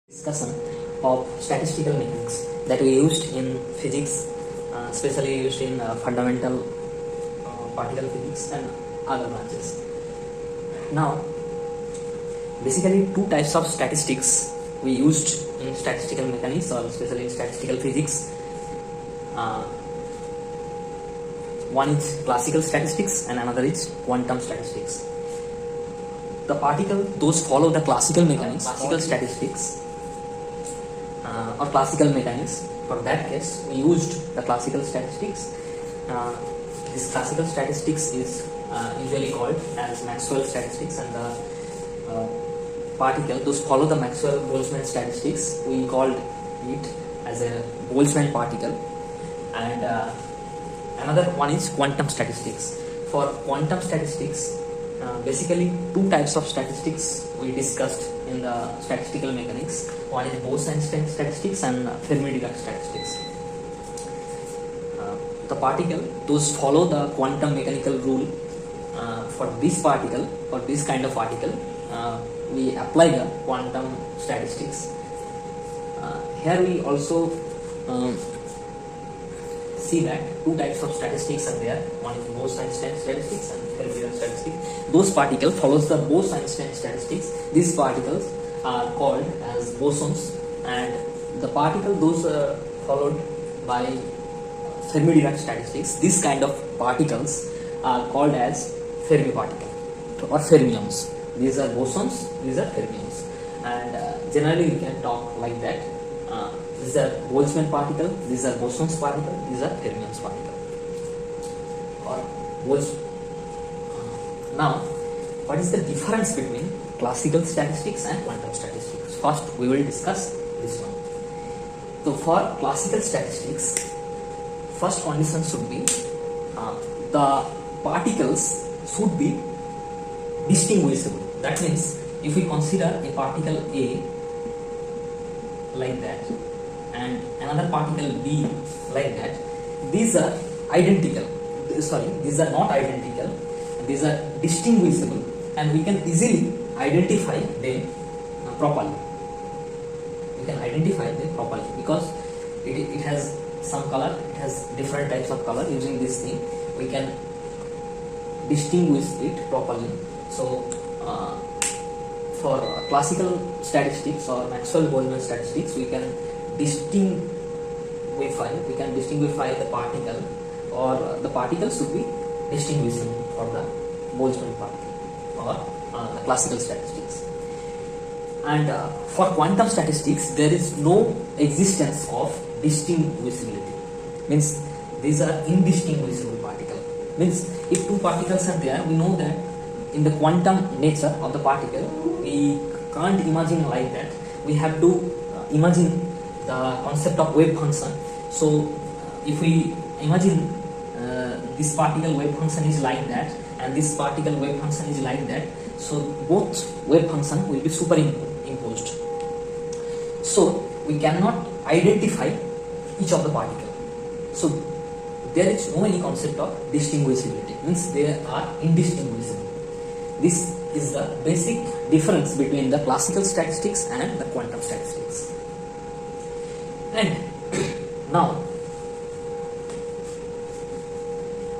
Discussion of statistical mechanics that we used in physics, especially used in fundamental particle physics and other branches. Now, basically two types of statistics we used in statistical mechanics, or especially in statistical physics. One is classical statistics and another is quantum statistics. The particle, those follow the classical mechanics, classical statistics or classical mechanics. For that case, we used the classical statistics. This classical statistics is usually called as Maxwell statistics, and the particle, those follow the Maxwell-Boltzmann statistics. We called it as a Boltzmann particle. And another one is quantum statistics. For quantum statistics, basically two types of statistics we discussed in the statistical mechanics. One is Bose-Einstein statistics and Fermi-Dirac statistics. The particle, those follow the quantum mechanical rule. For this particle, for this kind of particle, we apply the quantum statistics. Here we also see that two types of statistics are there. One is Bose-Einstein statistics and Fermi-Dirac statistics. Those particles follows the Bose-Einstein statistics. These particles are called as bosons, and the particle those followed by Fermi-Dirac statistics, this kind of particles are called as Fermi particle or fermions. These are bosons, these are fermions, and generally we can talk like that. These are Boltzmann particle, these are bosons particle, these are fermions particle. Now, what is the difference between classical statistics and quantum statistics? First, we will discuss this one. So, for classical statistics, first condition should be the particles should be distinguishable. That means, if we consider a particle A like that and another particle B like that, these are identical. Sorry, these are not identical. These are distinguishable, and we can easily identify them properly. We can identify them properly because it has some color, it has different types of color. Using this thing, we can distinguish it properly. So, for classical statistics or Maxwell-Boltzmann statistics, we can distinguish the particle, or the particle should be distinguishable for the Boltzmann particle or the classical statistics. And for quantum statistics, there is no existence of distinguishability. Means these are indistinguishable particles. Means if two particles are there, we know that in the quantum nature of the particle, we can't imagine like that. We have to imagine the concept of wave function. So if we imagine this particle wave function is like that and this particle wave function is like that, so both wave function will be superimposed. So we cannot identify each of the particle. So there is no any concept of distinguishability. Means they are indistinguishable. This is the basic difference between the classical statistics and the quantum statistics. And now,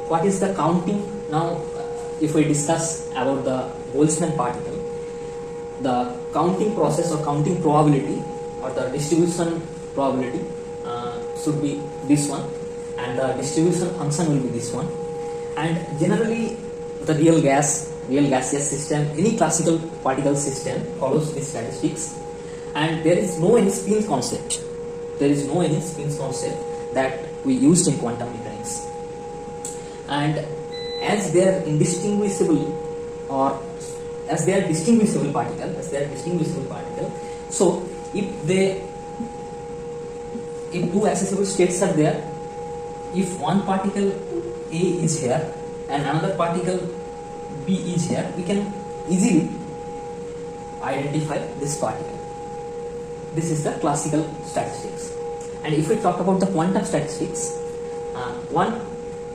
what is the counting? Now, if we discuss about the Boltzmann particle, the counting process or counting probability or the distribution probability should be this one, and the distribution function will be this one. And generally, the real gaseous system, any classical particle system follows these statistics, and there is no any spin concept. There is no any spin concept that we used in quantum mechanics. And as they are indistinguishable, or as they are distinguishable particle, so if two accessible states are there, if one particle A is here and another particle B is here, we can easily identify this particle. This is the classical statistics. And if we talk about the quantum statistics, one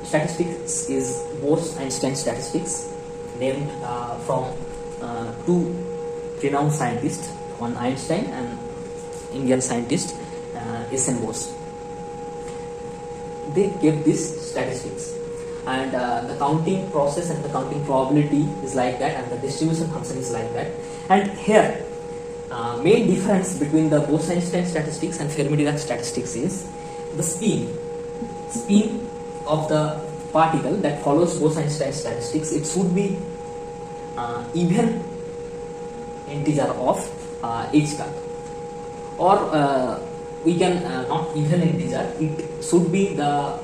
statistics is Bose-Einstein statistics, named from two renowned scientists, one Einstein and Indian scientist, S.N. Bose. They gave these statistics, and the counting process and the counting probability is like that, and the distribution function is like that. And here, main difference between the Bose-Einstein statistics and Fermi-Dirac statistics is the spin of the particle that follows Bose-Einstein statistics. It should be even integer of h cut, or we can not even integer, it should be the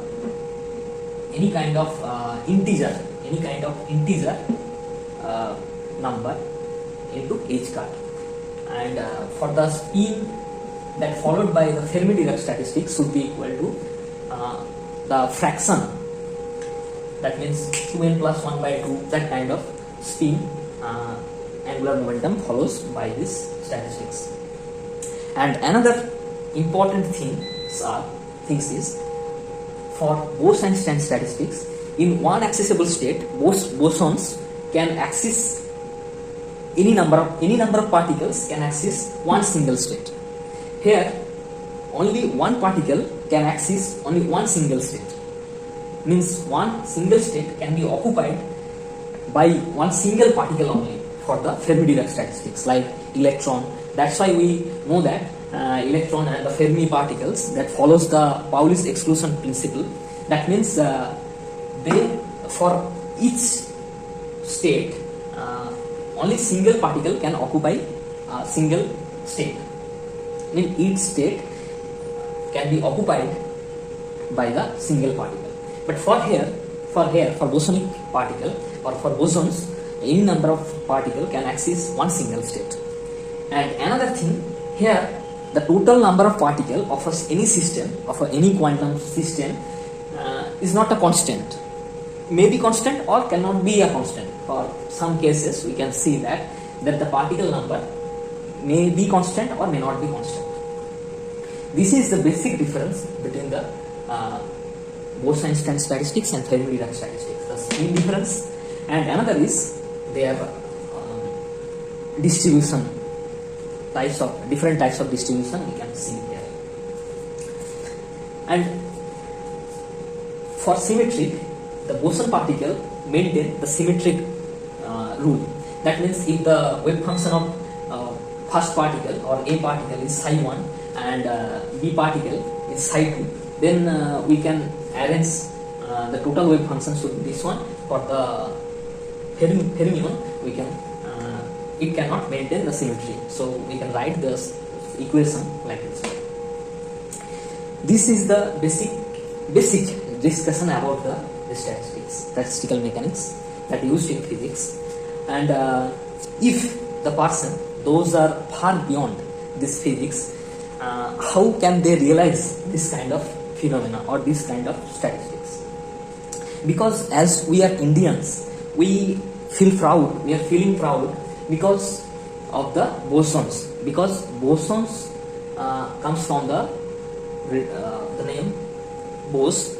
any kind of integer number into h cut. And for the spin that followed by the Fermi-Dirac statistics should be equal to the fraction, that means 2n plus 1 by 2, that kind of spin angular momentum follows by this statistics. And another important things is, for Bose-Einstein statistics, in one accessible state, bosons can access any number of particles can access one single state. Here, only one particle can access only one single state. Means one single state can be occupied by one single particle only for the Fermi-Dirac statistics, like electron. That's why we know that electron and the Fermi particles that follows the Pauli's exclusion principle. That means they, for each state, only single particle can occupy a single state. I mean, each state can be occupied by the single particle. But for bosonic particle or for bosons, any number of particle can access one single state. And another thing, here the total number of particle of any system, of any quantum system, is not a constant. May be constant or cannot be a constant. For some cases, we can see that the particle number may be constant or may not be constant. This is the basic difference between the Bose-Einstein statistics and Fermi-Dirac statistics. The main difference, and another is their distribution, different types of distribution we can see here. And for symmetric, the boson particle maintain the symmetric rule. That means if the wave function of first particle or A particle is psi 1 and B particle is psi 2, then we can arrange the total wave function should be this one. For the fermion, we can it cannot maintain the symmetry, so we can write this equation like this. This is the basic discussion about the statistical mechanics that used in physics. And if the person, those are far beyond this physics, how can they realize this kind of phenomena or this kind of statistics? Because as we are Indians, we feel proud, we are feeling proud because of the bosons. Because bosons comes from the name Bose,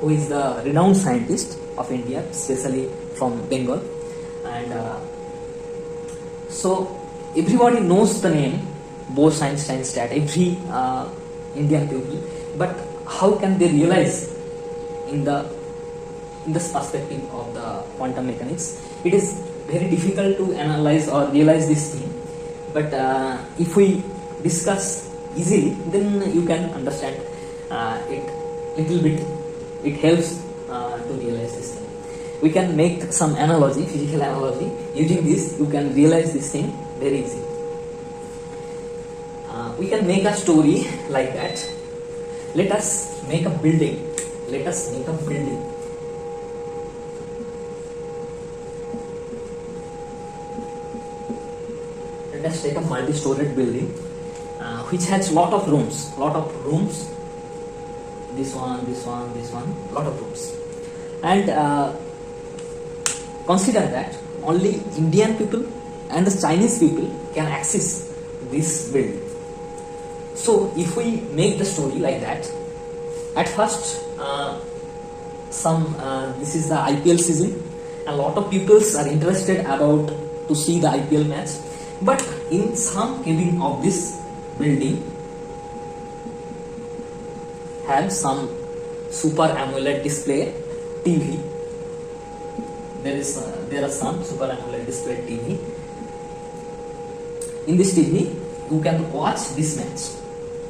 who is the renowned scientist of India, especially from Bengal. And so everybody knows the name Bose-Einstein stat, every Indian people. But how can they realize in this perspective of the quantum mechanics? It is very difficult to analyze or realize this thing. But if we discuss easily, then you can understand it little bit. It helps to realize this thing. We can make some analogy, physical analogy. Using this, you can realize this thing very easy. We can make a story like that. Let us make a building. Let us make a building. Let us take a multi-storied building which has lot of rooms. This one, lot of rooms. And consider that only Indian people and the Chinese people can access this building. So if we make the story like that, at first this is the IPL season, a lot of people are interested about to see the IPL match. But in some cabin of this building have some Super AMOLED display TV. There are some Super AMOLED display TV. In this TV, you can watch this match.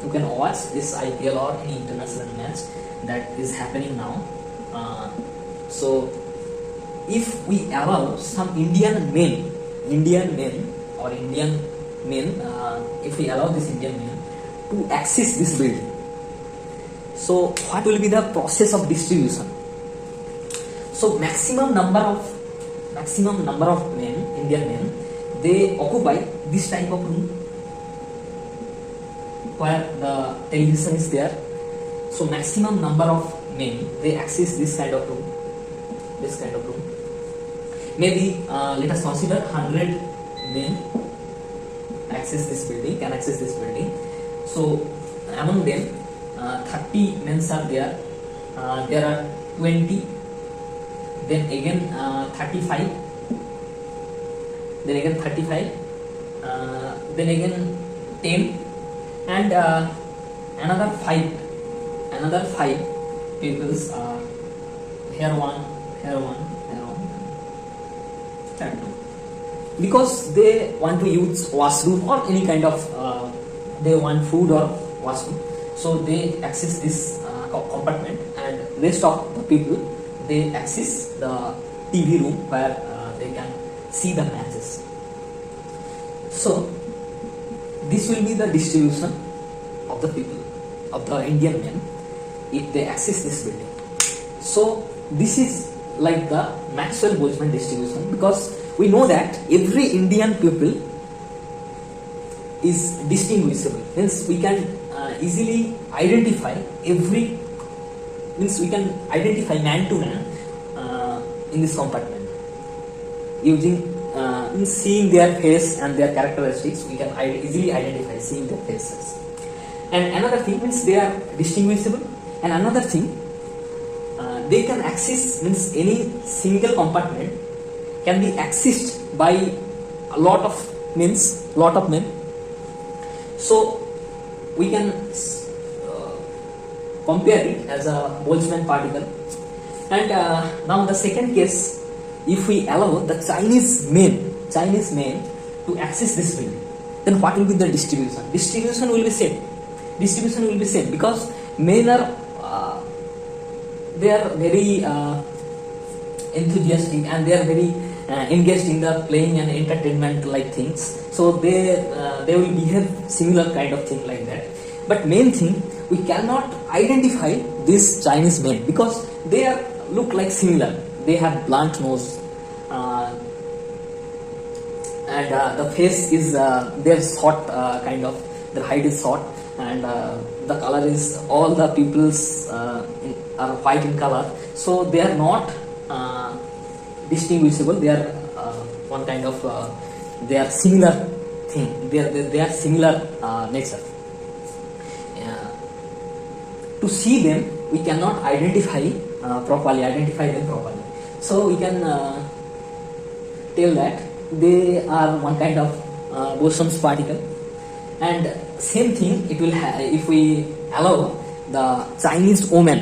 You can watch this IPL or any international match that is happening now. So, if we allow some Indian men, if we allow this Indian men to access this building, so what will be the process of distribution? So maximum number of men, Indian men, they occupy this type of room where the television is there. So maximum number of men, they access this kind of room. Maybe let us consider 100 men can access this building. So among them, 30 men are there. There are 20. Then again 35. Then again 10, and another 5 peoples are here one, and two, because they want to use washroom or any kind of they want food or washroom, so they access this compartment, and rest of the people, they access the TV room where they can see the matches. So this will be the distribution of the people, of the Indian men, if they access this building. So this is like the Maxwell-Boltzmann distribution, because we know that every Indian people is distinguishable. Means we can easily identify we can identify man to man in this compartment using seeing their face and their characteristics. We can easily identify seeing their faces. And another thing means they are distinguishable. And another thing, they can access, means any single compartment can be accessed by a lot of men. So we can compare it as a Boltzmann particle. And now the second case, if we allow the Chinese men to access this building, then what will be the distribution? Distribution will be same because men are they are very enthusiastic, and they are very engaged in the playing and entertainment like things. So they will behave similar kind of thing like that. But main thing, we cannot identify these Chinese men because they look like similar. They have blunt nose, and the face is they're short, kind of. Their height is short, and the color is, all the peoples are white in color. So they are not distinguishable. They are one kind of they are similar thing. They are similar nature. To see them, we cannot identify them properly. So we can tell that they are one kind of Boson's particle. And same thing it will have if we allow the Chinese woman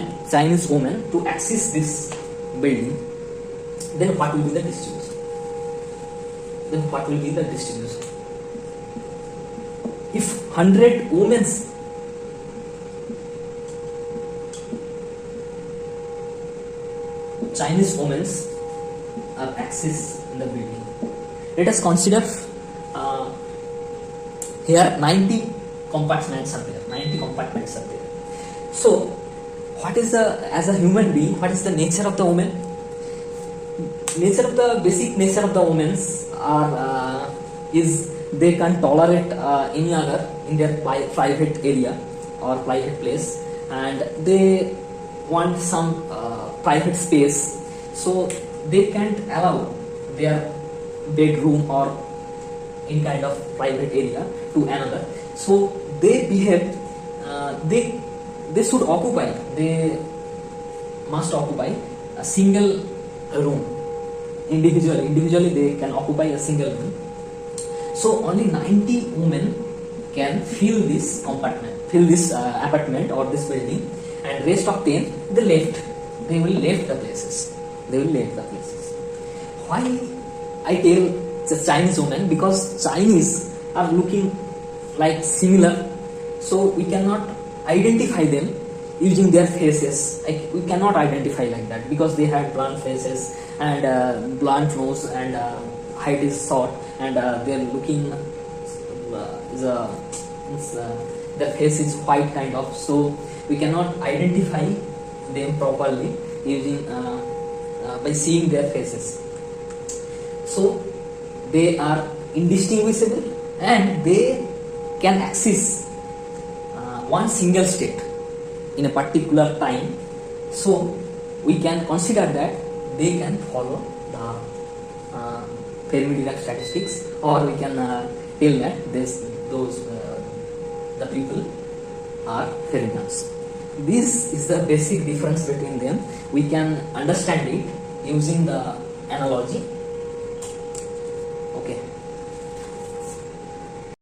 to access this building. Then what will be the distribution? If 100 women Chinese women are access in the building, let us consider here 90 compartments are there. So what is as a human being, what is the nature of the woman? Basic nature of the women is they can tolerate any other in their private area or private place, and they want some private space, so they can't allow their bedroom or in kind of private area to another. So they behave, they must occupy a single room individually they can occupy a single room. So only 90 women can fill this apartment or this building, and rest of 10 they will left the places. Why I tell the Chinese women? Because Chinese are looking like similar, so we cannot identify them using their faces. Like, we cannot identify like that because they have blunt faces and blunt nose, and height is short, and they're looking the face is white kind of, so we cannot identify them properly using by seeing their faces. So they are indistinguishable, and they can access one single state in a particular time. So we can consider that they can follow the thermodynamic statistics, or we can tell that the people are Fermions. This is the basic difference between them. We can understand it using the analogy